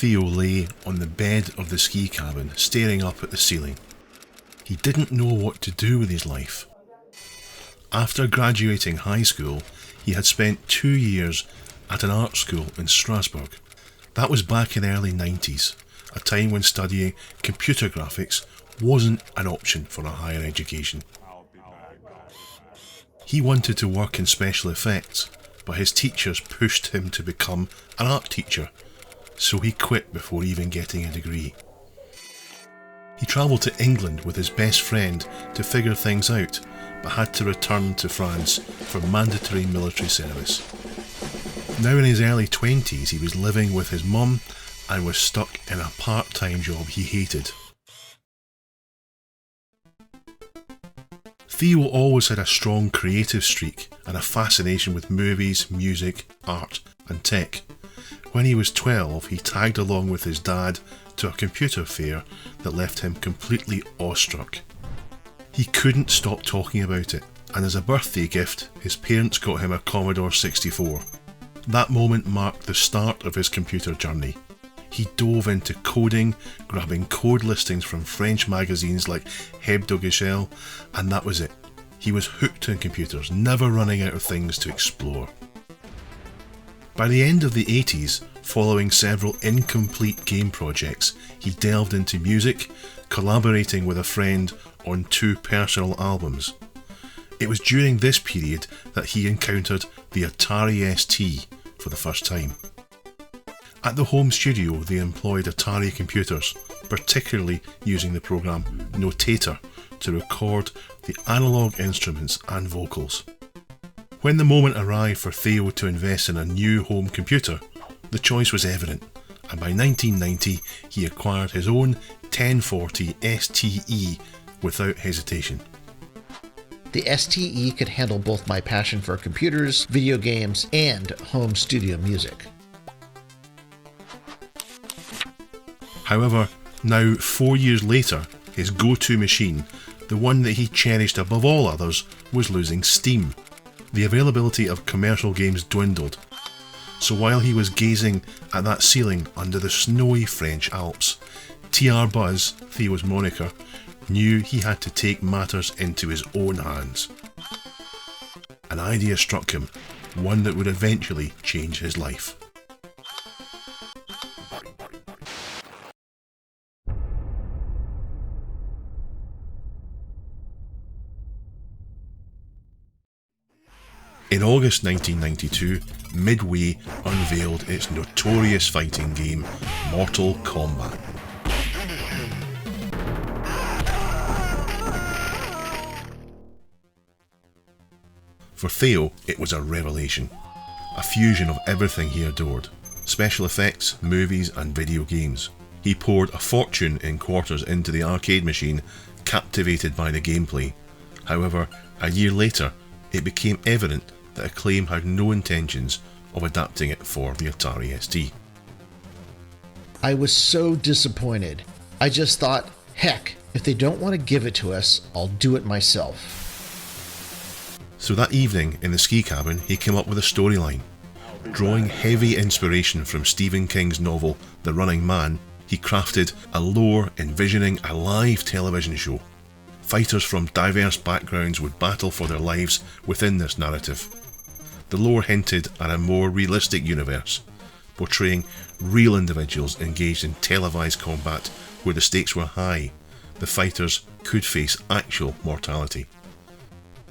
Theo lay on the bed of the ski cabin, staring up at the ceiling. He didn't know what to do with his life. After graduating high school, he had spent 2 years at an art school in Strasbourg. That was back in the early 90s, a time when studying computer graphics wasn't an option for a higher education. He wanted to work in special effects, but his teachers pushed him to become an art teacher, so he quit before even getting a degree. He travelled to England with his best friend to figure things out, but had to return to France for mandatory military service. Now in his early 20s, he was living with his mum and was stuck in a part-time job he hated. Theo always had a strong creative streak and a fascination with movies, music, art and tech. When he was 12, he tagged along with his dad to a computer fair that left him completely awestruck. He couldn't stop talking about it, and as a birthday gift, his parents got him a Commodore 64. That moment marked the start of his computer journey. He dove into coding, grabbing code listings from French magazines like Hebdo, and that was it. He was hooked on computers, never running out of things to explore. By the end of the 80s, following several incomplete game projects, he delved into music, collaborating with a friend on 2 personal albums. It was during this period that he encountered the Atari ST for the first time. At the home studio, they employed Atari computers, particularly using the program Notator to record the analog instruments and vocals. When the moment arrived for Theo to invest in a new home computer, the choice was evident, and by 1990 he acquired his own 1040 STe without hesitation. The STe could handle both my passion for computers, video games, and home studio music. However, now 4 years later, his go-to machine, the one that he cherished above all others, was losing steam. The availability of commercial games dwindled. So while he was gazing at that ceiling under the snowy French Alps, TR Buzz, Theo's moniker, knew he had to take matters into his own hands. An idea struck him, one that would eventually change his life. In August 1992, Midway unveiled its notorious fighting game, Mortal Kombat. For Theo, it was a revelation, a fusion of everything he adored: special effects, movies and video games. He poured a fortune in quarters into the arcade machine, captivated by the gameplay. However, a year later, it became evident that Acclaim had no intentions of adapting it for the Atari ST. I was so disappointed. I just thought, heck, if they don't want to give it to us, I'll do it myself. So that evening in the ski cabin, he came up with a storyline. Drawing heavy inspiration from Stephen King's novel The Running Man, he crafted a lore envisioning a live television show. Fighters from diverse backgrounds would battle for their lives within this narrative. The lore hinted at a more realistic universe, portraying real individuals engaged in televised combat where the stakes were high. The fighters could face actual mortality.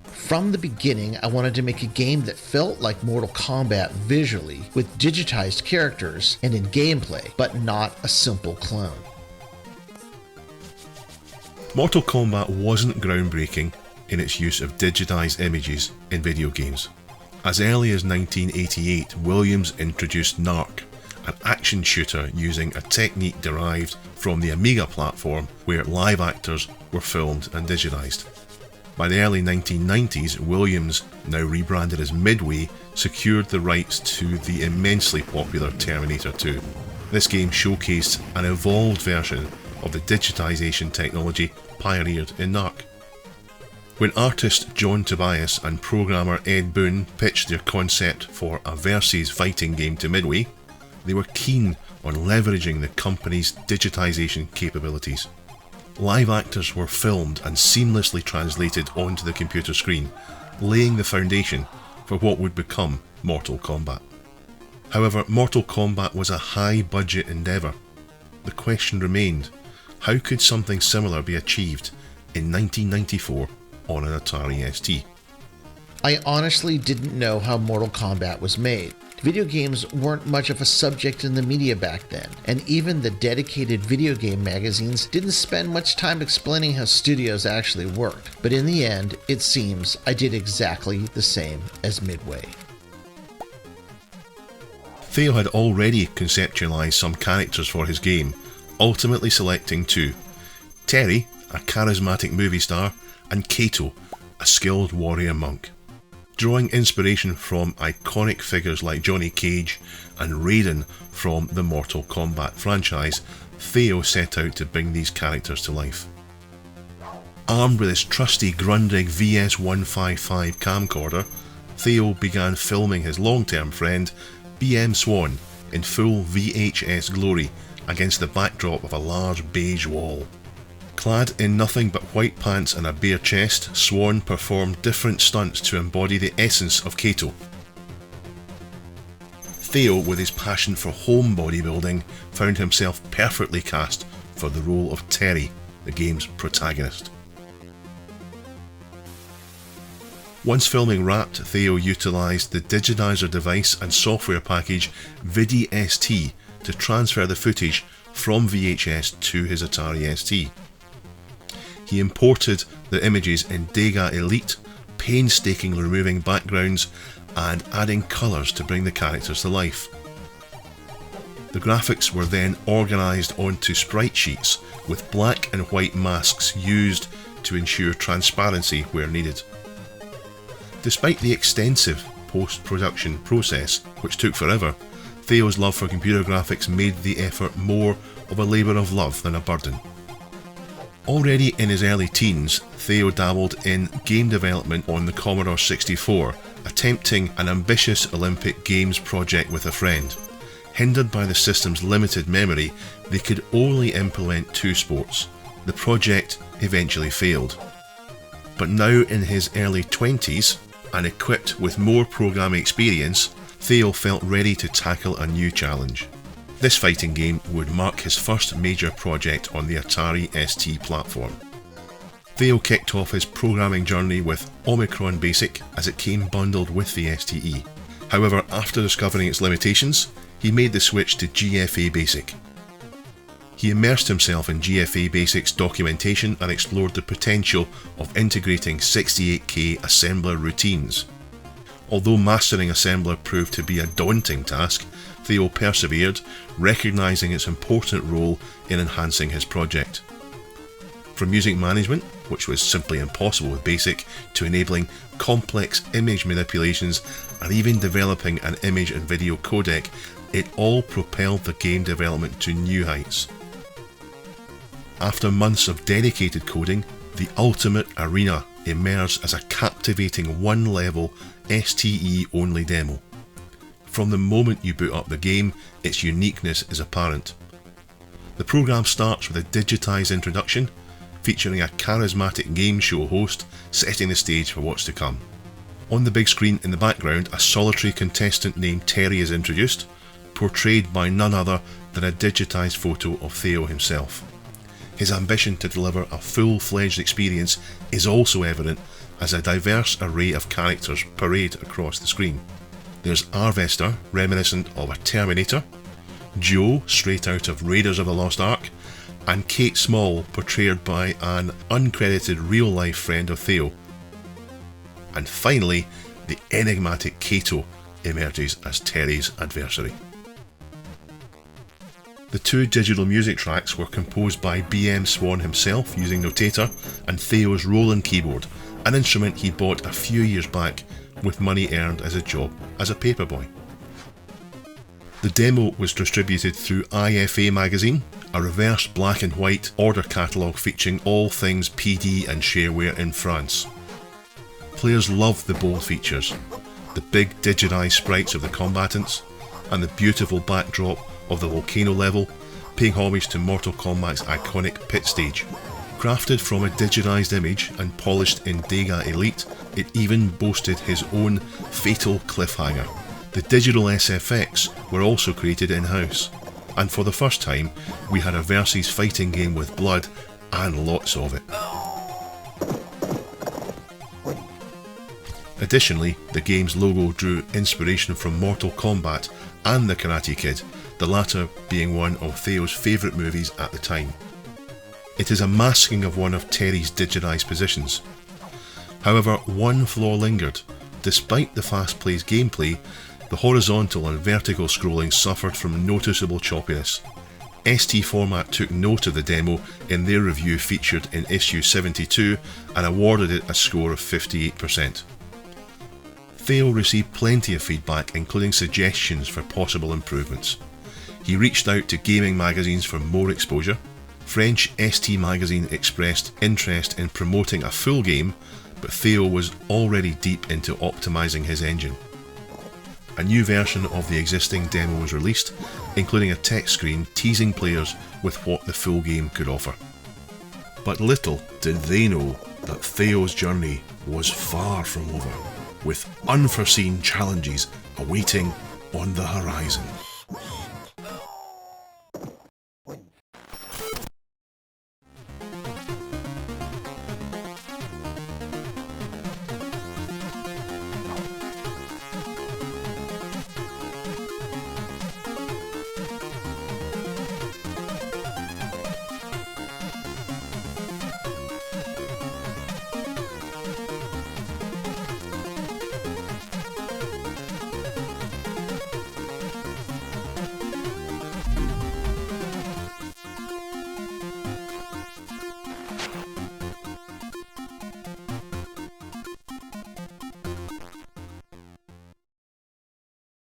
From the beginning, I wanted to make a game that felt like Mortal Kombat visually, with digitized characters and in gameplay, but not a simple clone. Mortal Kombat wasn't groundbreaking in its use of digitized images in video games. As early as 1988, Williams introduced Narc, an action shooter using a technique derived from the Amiga platform where live actors were filmed and digitized. By the early 1990s, Williams, now rebranded as Midway, secured the rights to the immensely popular Terminator 2. This game showcased an evolved version of the digitization technology pioneered in Narc. When artist John Tobias and programmer Ed Boon pitched their concept for a versus fighting game to Midway, they were keen on leveraging the company's digitization capabilities. Live actors were filmed and seamlessly translated onto the computer screen, laying the foundation for what would become Mortal Kombat. However, Mortal Kombat was a high-budget endeavour. The question remained, how could something similar be achieved in 1994 on an Atari ST? I honestly didn't know how Mortal Kombat was made. Video games weren't much of a subject in the media back then, and even the dedicated video game magazines didn't spend much time explaining how studios actually worked. But in the end, it seems I did exactly the same as Midway. Theo had already conceptualised some characters for his game, ultimately selecting two: Terry, a charismatic movie star, and Kato, a skilled warrior monk. Drawing inspiration from iconic figures like Johnny Cage and Raiden from the Mortal Kombat franchise, Theo set out to bring these characters to life. Armed with his trusty Grundig VS155 camcorder, Theo began filming his long-term friend BM Swan in full VHS glory against the backdrop of a large beige wall. Clad in nothing but white pants and a bare chest, Swan performed different stunts to embody the essence of Kato. Theo, with his passion for home bodybuilding, found himself perfectly cast for the role of Terry, the game's protagonist. Once filming wrapped, Theo utilised the digitizer device and software package VidiST to transfer the footage from VHS to his Atari ST. He imported the images in Dega Elite, painstakingly removing backgrounds and adding colours to bring the characters to life. The graphics were then organised onto sprite sheets with black and white masks used to ensure transparency where needed. Despite the extensive post-production process, which took forever, Theo's love for computer graphics made the effort more of a labour of love than a burden. Already in his early teens, Theo dabbled in game development on the Commodore 64, attempting an ambitious Olympic Games project with a friend. Hindered by the system's limited memory, they could only implement two sports. The project eventually failed. But now in his early 20s, and equipped with more programming experience, Theo felt ready to tackle a new challenge. This fighting game would mark his first major project on the Atari ST platform. Theo kicked off his programming journey with Omicron Basic as it came bundled with the STE. However, after discovering its limitations, he made the switch to GFA Basic. He immersed himself in GFA Basic's documentation and explored the potential of integrating 68K assembler routines. Although mastering assembler proved to be a daunting task, Theo persevered, recognising its important role in enhancing his project. From music management, which was simply impossible with BASIC, to enabling complex image manipulations and even developing an image and video codec, it all propelled the game development to new heights. After months of dedicated coding, the ultimate arena emerged as a captivating one-level STE-only demo. From the moment you boot up the game, its uniqueness is apparent. The program starts with a digitized introduction, featuring a charismatic game show host setting the stage for what's to come. On the big screen in the background, a solitary contestant named Terry is introduced, portrayed by none other than a digitized photo of Theo himself. His ambition to deliver a full-fledged experience is also evident as a diverse array of characters parade across the screen. There's Arvester, reminiscent of a Terminator, Joe, straight out of Raiders of the Lost Ark, and Kate Small, portrayed by an uncredited real-life friend of Theo. And finally, the enigmatic Kato emerges as Terry's adversary. The two digital music tracks were composed by BM Swan himself using Notator and Theo's Roland keyboard, an instrument he bought a few years back with money earned as a job as a paperboy. The demo was distributed through IFA magazine, a reverse black and white order catalogue featuring all things PD and shareware in France. Players loved the bold features, the big digitized sprites of the combatants, and the beautiful backdrop of the volcano level, paying homage to Mortal Kombat's iconic pit stage. Crafted from a digitized image and polished in Dega Elite, it even boasted his own fatal cliffhanger. The digital SFX were also created in-house, and for the first time we had a versus fighting game with blood and lots of it. Additionally, the game's logo drew inspiration from Mortal Kombat and The Karate Kid, the latter being one of Theo's favourite movies at the time. It is a masking of one of Terry's digitized positions. However, one flaw lingered. Despite the fast-paced gameplay, the horizontal and vertical scrolling suffered from noticeable choppiness. ST Format took note of the demo in their review featured in issue 72 and awarded it a score of 58%. Theo received plenty of feedback, including suggestions for possible improvements. He reached out to gaming magazines for more exposure. French ST magazine expressed interest in promoting a full game, but Theo was already deep into optimising his engine. A new version of the existing demo was released, including a text screen teasing players with what the full game could offer. But little did they know that Theo's journey was far from over, with unforeseen challenges awaiting on the horizon.